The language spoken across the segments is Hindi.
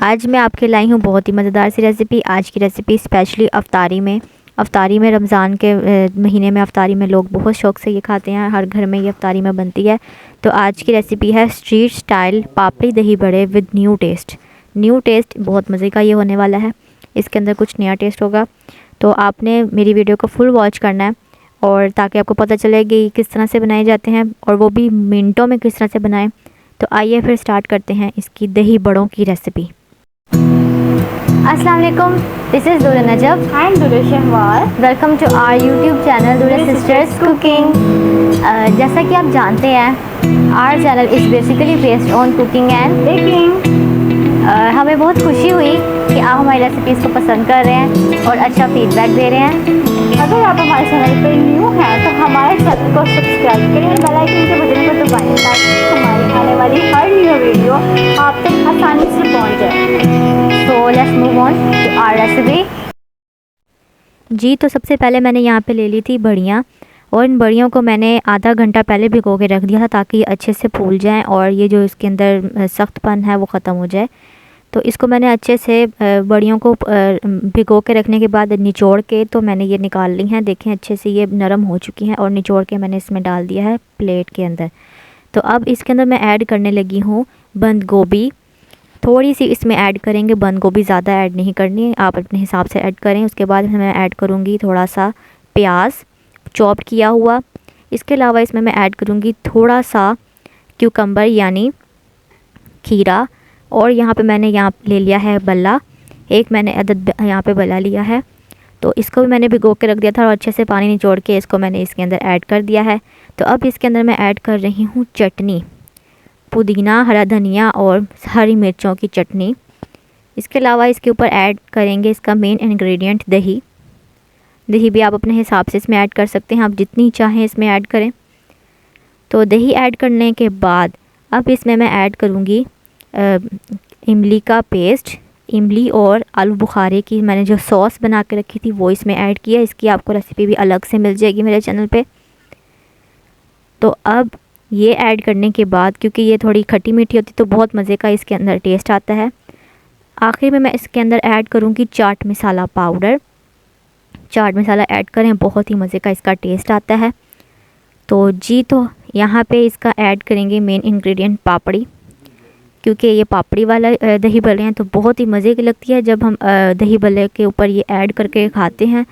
आज मैं आपके लाई हूँ बहुत ही मज़ेदार सी रेसिपी। आज की रेसिपी स्पेशली अफ्तारी में रमज़ान के महीने में अफ्तारी में लोग बहुत शौक़ से ये खाते हैं। हर घर में ये अफ्तारी में बनती है। तो आज की रेसिपी है स्ट्रीट स्टाइल पापड़ी दही बड़े विद न्यू टेस्ट। बहुत मज़े का ये होने वाला है। इसके अंदर कुछ नया टेस्ट होगा। तो आपने मेरी वीडियो को फुल वॉच करना है और ताकि आपको पता चले कि किस तरह से बनाए जाते हैं और वो भी मिनटों में किस तरह से बनाएं। तो आइए फिर स्टार्ट करते हैं इसकी दही बड़ों की रेसिपी। अस्सलाम वालेकुम, दिस इज़ दुरा Najab and Dura Shahwar. Welcome to our YouTube channel Dura sisters cooking. जैसा कि आप जानते हैं our channel is basically based on cooking and baking. हमें बहुत खुशी हुई कि आप हमारी रेसिपीज़ को पसंद कर रहे हैं और अच्छा फीडबैक दे रहे हैं। अगर आप हमारे चैनल पर न्यू हैं तो हमारे चैनल को सब्सक्राइब करें और बेल आइकन के बटन को दबाएं ताकि हमारी आने वाली हर न्यू वीडियो आप तक आसानी से पहुंच जाए। So let's move on to our recipe. जी, तो सबसे पहले मैंने यहाँ पे ले ली थी बड़ियाँ और इन बड़ियों को मैंने आधा घंटा पहले भिगो के रख दिया था ताकि ये अच्छे से फूल जाएं और ये जो इसके अंदर सख्तपन है वो ख़त्म हो जाए। तो इसको मैंने अच्छे से बड़ियों को भिगो के रखने के बाद निचोड़ के तो मैंने ये निकाल ली हैं। देखें अच्छे से ये नरम हो चुकी हैं और निचोड़ के मैंने इसमें डाल दिया है प्लेट के अंदर। तो अब इसके अंदर मैं ऐड करने लगी हूँ बंद गोभी। थोड़ी सी इसमें ऐड करेंगे, बंद गोभी ज़्यादा ऐड नहीं करनी है, आप अपने हिसाब से ऐड करें। उसके बाद मैं ऐड करूँगी थोड़ा सा प्याज चॉप किया हुआ। इसके अलावा इसमें मैं ऐड करूँगी थोड़ा सा क्यूकम्बर यानी खीरा। और यहाँ पे मैंने ले लिया है बल्ला, एक मैंने अदद यहाँ पे बल्ला लिया है। तो इसको भी मैंने भिगो के रख दिया था और अच्छे से पानी निचोड़ के इसको मैंने इसके अंदर ऐड कर दिया है। तो अब इसके अंदर मैं ऐड कर रही हूँ चटनी, पुदीना, हरा धनिया और हरी मिर्चों की चटनी। इसके अलावा इसके ऊपर ऐड करेंगे इसका मेन इंग्रेडिएंट दही। दही भी आप अपने हिसाब से इसमें ऐड कर सकते हैं, आप जितनी चाहें इसमें ऐड करें। तो दही ऐड करने के बाद अब इसमें मैं ऐड करूँगी इमली का पेस्ट। इमली और आलू बुखारे की मैंने जो सॉस बना के रखी थी वो इसमें ऐड किया। इसकी आपको रेसिपी भी अलग से मिल जाएगी मेरे चैनल पे। तो अब ये ऐड करने के बाद क्योंकि ये थोड़ी खट्टी मीठी होती तो बहुत मज़े का इसके अंदर टेस्ट आता है। आखिर में मैं इसके अंदर ऐड करूँगी चाट मसाला पाउडर। चाट मसाला ऐड करें, बहुत ही मज़े का इसका टेस्ट आता है। तो जी, तो यहाँ पे इसका ऐड करेंगे मेन इंग्रेडिएंट पापड़ी। क्योंकि ये पापड़ी वाला दही बल्ले हैं तो बहुत ही मज़े की लगती है। जब हम दही बल्ले के ऊपर ये ऐड करके खाते हैं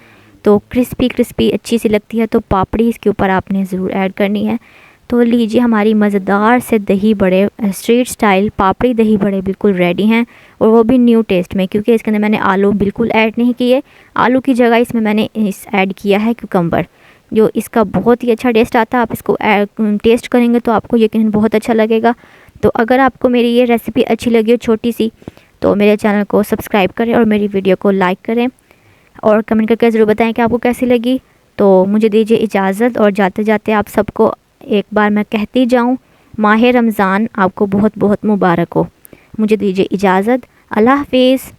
तो क्रिस्पी अच्छी सी लगती है। तो पापड़ी इसके ऊपर आपने ज़रूर ऐड करनी है। तो लीजिए, हमारी मज़ेदार से दही बड़े स्ट्रीट स्टाइल पापड़ी दही बड़े बिल्कुल रेडी हैं और वो भी न्यू टेस्ट में। क्योंकि इसके अंदर मैंने आलू बिल्कुल ऐड नहीं किए, आलू की जगह इसमें मैंने ऐड किया है क्यूकम्बर, जो इसका बहुत ही अच्छा टेस्ट आता है। आप इसको टेस्ट करेंगे तो आपको यकीनन बहुत अच्छा लगेगा। तो अगर आपको मेरी ये रेसिपी अच्छी लगी हो छोटी सी तो मेरे चैनल को सब्सक्राइब करें और मेरी वीडियो को लाइक करें और कमेंट करके ज़रूर बताएं कि आपको कैसी लगी। तो मुझे दीजिए इजाज़त और जाते जाते आप सबको एक बार मैं कहती जाऊं, माह रमज़ान आपको बहुत बहुत मुबारक हो। मुझे दीजिए इजाज़त। अल्लाह हाफिज़।